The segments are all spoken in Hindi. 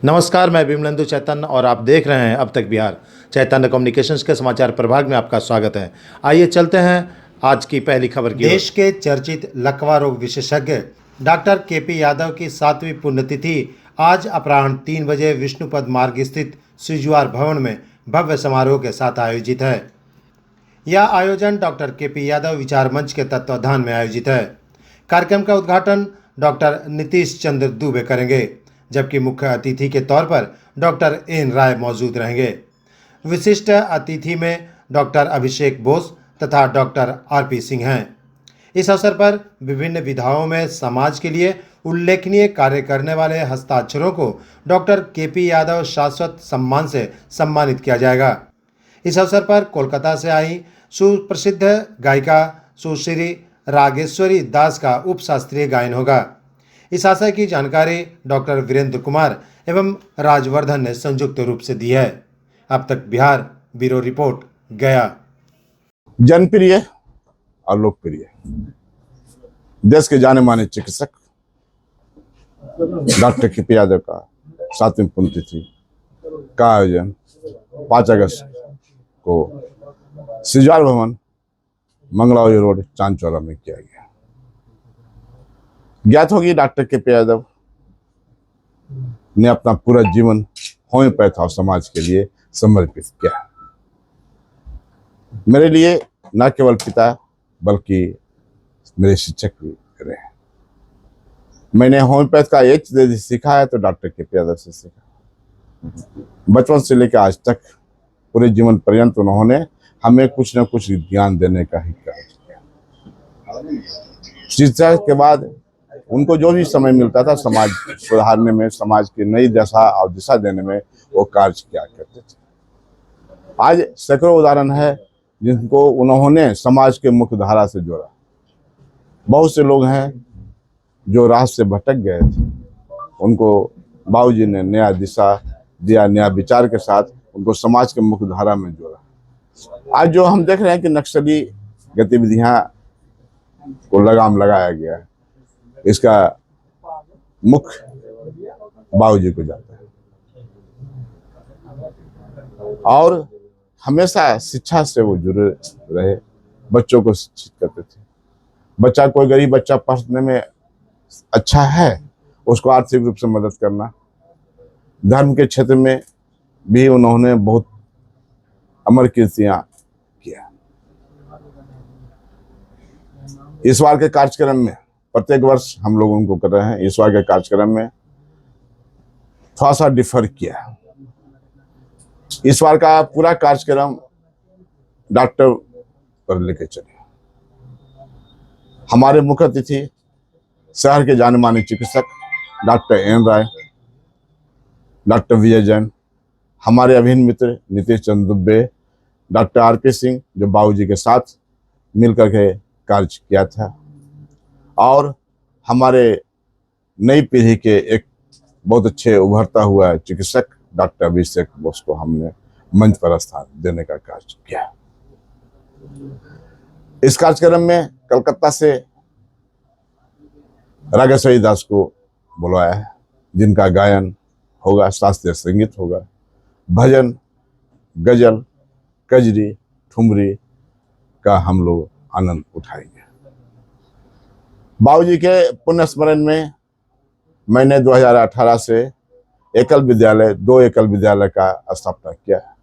नमस्कार, मैं विमलेंदु चैतन्य और आप देख रहे हैं अब तक बिहार। चैतन्य कम्युनिकेशंस के समाचार प्रभाग में आपका स्वागत है। आइए चलते हैं आज की पहली खबर की ओर। देश के चर्चित लकवा रोग विशेषज्ञ डॉक्टर केपी यादव की 7वीं पुण्यतिथि आज अपराह्न 3 बजे विष्णुपद मार्ग स्थित सिजुआर भवन में भव्य समारोह के साथ आयोजित है। यह आयोजन डॉक्टर केपी यादव विचार मंच के तत्वाधान में आयोजित है। कार्यक्रम का उद्घाटन डॉक्टर नीतीश चंद्र दुबे करेंगे, जबकि मुख्य अतिथि के तौर पर डॉक्टर एन राय मौजूद रहेंगे। विशिष्ट अतिथि में डॉक्टर अभिषेक बोस तथा डॉक्टर आरपी सिंह हैं। इस अवसर पर विभिन्न विधाओं में समाज के लिए उल्लेखनीय कार्य करने वाले हस्ताक्षरों को डॉक्टर केपी यादव शाश्वत सम्मान से सम्मानित किया जाएगा। इस अवसर पर कोलकाता से आई सुप्रसिद्ध गायिका सुश्री रागेश्वरी दास का उप शास्त्रीय गायन होगा। इस आशय की जानकारी डॉक्टर वीरेंद्र कुमार एवं राजवर्धन ने संयुक्त रूप से दी है। अब तक बिहार ब्यूरो रिपोर्ट, गया। जनप्रिय और लोकप्रिय देश के जाने माने चिकित्सक डॉक्टर केपी यादव का 7वीं पुण्यतिथि का आयोजन 5 अगस्त को सिजुआर भवन, मंगलावली रोड, चांदचौरा में किया गया। ज्ञात होगी डॉक्टर केपी यादव ने अपना पूरा जीवन होम्योपैथ और समाज के लिए समर्पित किया। मेरे लिए न केवल पिता बल्कि मेरे शिक्षक भी रहे हैं। मैंने होम्योपैथ का यदि सीखा है तो डॉक्टर केपी यादव से सीखा। बचपन से लेकर आज तक पूरे जीवन पर्यंत उन्होंने हमें कुछ न कुछ ज्ञान देने का ही कार्य किया। शिक्षा के बाद उनको जो भी समय मिलता था समाज सुधारने में, समाज की नई दशा और दिशा देने में वो कार्य किया करते थे। आज सैकड़ों उदाहरण है जिनको उन्होंने समाज के मुख्य धारा से जोड़ा। बहुत से लोग हैं जो राह से भटक गए थे, उनको बाबूजी ने नया दिशा दिया, नया विचार के साथ उनको समाज के मुख्य धारा में जोड़ा। आज जो हम देख रहे हैं कि नक्सली गतिविधियां को लगाम लगाया गया है, इसका मुख्य बाबूजी को जाता है। और हमेशा शिक्षा से वो जुड़े रहे, बच्चों को शिक्षित करते थे। बच्चा, कोई गरीब बच्चा पढ़ने में अच्छा है, उसको आर्थिक रूप से मदद करना। धर्म के क्षेत्र में भी उन्होंने बहुत अमर कीर्तियां किया। इस बार के कार्यक्रम में प्रत्येक वर्ष हम लोग उनको कर रहे हैं। इस बार के कार्यक्रम में थोड़ा सा डिफर किया। इस बार का पूरा कार्यक्रम डॉक्टर पर लेके चले। हमारे मुख्य अतिथि शहर के जाने माने चिकित्सक डॉक्टर एन राय, डॉक्टर विजय जैन, हमारे अभिन्न मित्र नीतीश चंद्र दुबे, डॉक्टर आरपी सिंह जो बाबूजी के साथ मिलकर के कार्य किया था, और हमारे नई पीढ़ी के एक बहुत अच्छे उभरता हुआ चिकित्सक डॉक्टर अभिषेक बोस को हमने मंच पर स्थान देने का कार्य किया। इस कार्यक्रम में कलकत्ता से रागेश्वरी दास को बुलाया है, जिनका गायन होगा, शास्त्रीय संगीत होगा, भजन, गजल, कजरी, ठुमरी का हम लोग आनंद उठाएंगे। बाबूजी के पुण्य स्मरण में मैंने 2018 से दो एकल विद्यालय का स्थापना किया है,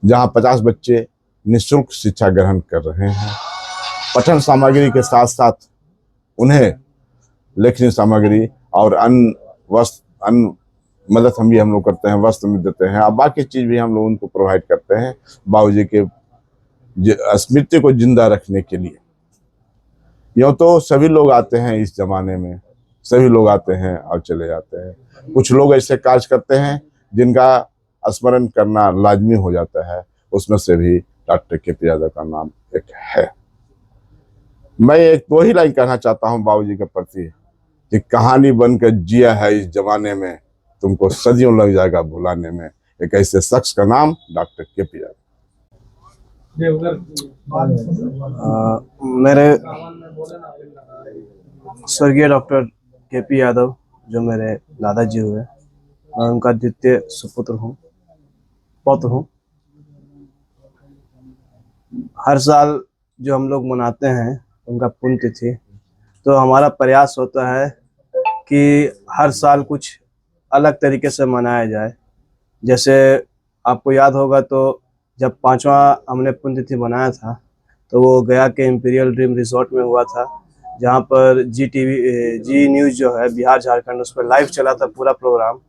जहां 50 बच्चे निःशुल्क शिक्षा ग्रहण कर रहे हैं। पठन सामग्री के साथ साथ उन्हें लेखनी सामग्री और अन्य मदद हम लोग करते हैं, वस्त्र में देते हैं, और बाकी चीज भी हम लोग उनको प्रोवाइड करते हैं बाबूजी के स्मृति को जिंदा रखने के लिए। यूँ तो सभी लोग आते हैं, इस जमाने में सभी लोग आते हैं और चले जाते हैं। कुछ लोग ऐसे कार्य करते हैं जिनका स्मरण करना लाजमी हो जाता है, उसमें से भी डॉक्टर केपी यादव का नाम एक है। मैं एक दो ही लाइन कहना चाहता हूँ बाबूजी के प्रति कि कहानी बनकर जिया है इस जमाने में, तुमको सदियों लग जाएगा भुलाने में। एक ऐसे शख्स का नाम डॉक्टर केपी यादव। मेरे स्वर्गीय डॉक्टर केपी यादव जो मेरे दादाजी हुए, मैं उनका द्वितीय सुपुत्र हूँ, पौत्र हूँ। हर साल जो हम लोग मनाते हैं उनका पुण्यतिथि, तो हमारा प्रयास होता है कि हर साल कुछ अलग तरीके से मनाया जाए। जैसे आपको याद होगा तो जब 5वां हमने पुण्यतिथि मनाया था तो वो गया के इम्पीरियल ड्रीम रिसोर्ट में हुआ था, जहाँ पर जी न्यूज़ जो है बिहार झारखंड, उस पर लाइव चला था पूरा प्रोग्राम।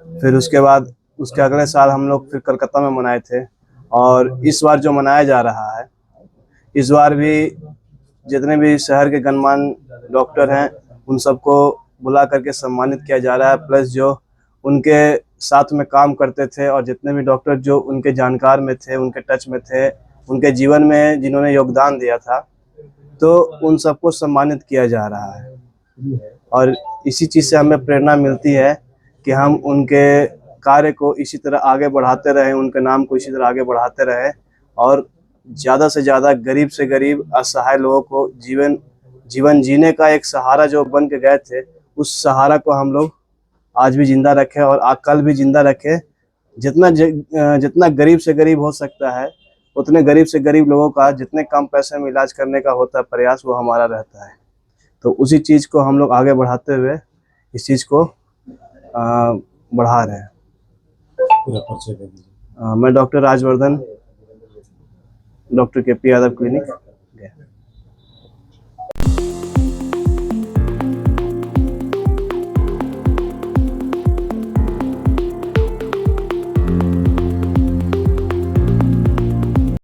फिर उसके बाद उसके अगले साल हम लोग फिर कलकत्ता में मनाए थे, और इस बार जो मनाया जा रहा है, इस बार भी जितने भी शहर के गणमान्य डॉक्टर हैं उन सबको बुला करके सम्मानित किया जा रहा है। प्लस जो उनके साथ में काम करते थे और जितने भी डॉक्टर जो उनके जानकार में थे, उनके टच में थे, उनके जीवन में जिन्होंने योगदान दिया था, तो उन सबको सम्मानित किया जा रहा है। और इसी चीज़ से हमें प्रेरणा मिलती है कि हम उनके कार्य को इसी तरह आगे बढ़ाते रहें, उनके नाम को इसी तरह आगे बढ़ाते रहें, और ज़्यादा से ज़्यादा गरीब से गरीब असहाय लोगों को जीवन जीने का एक सहारा जो बन के गए थे, उस सहारा को हम लोग आज भी जिंदा रखें और कल भी जिंदा रखें। जितना गरीब से गरीब हो सकता है, उतने गरीब से गरीब लोगों का जितने कम पैसे में इलाज करने का होता है प्रयास, वो हमारा रहता है। तो उसी चीज़ को हम लोग आगे बढ़ाते हुए इस चीज़ को बढ़ा रहे हैं। पूरा परिचय दे दीजिए। मैं डॉक्टर राजवर्धन, डॉक्टर के पी यादव क्लिनिक,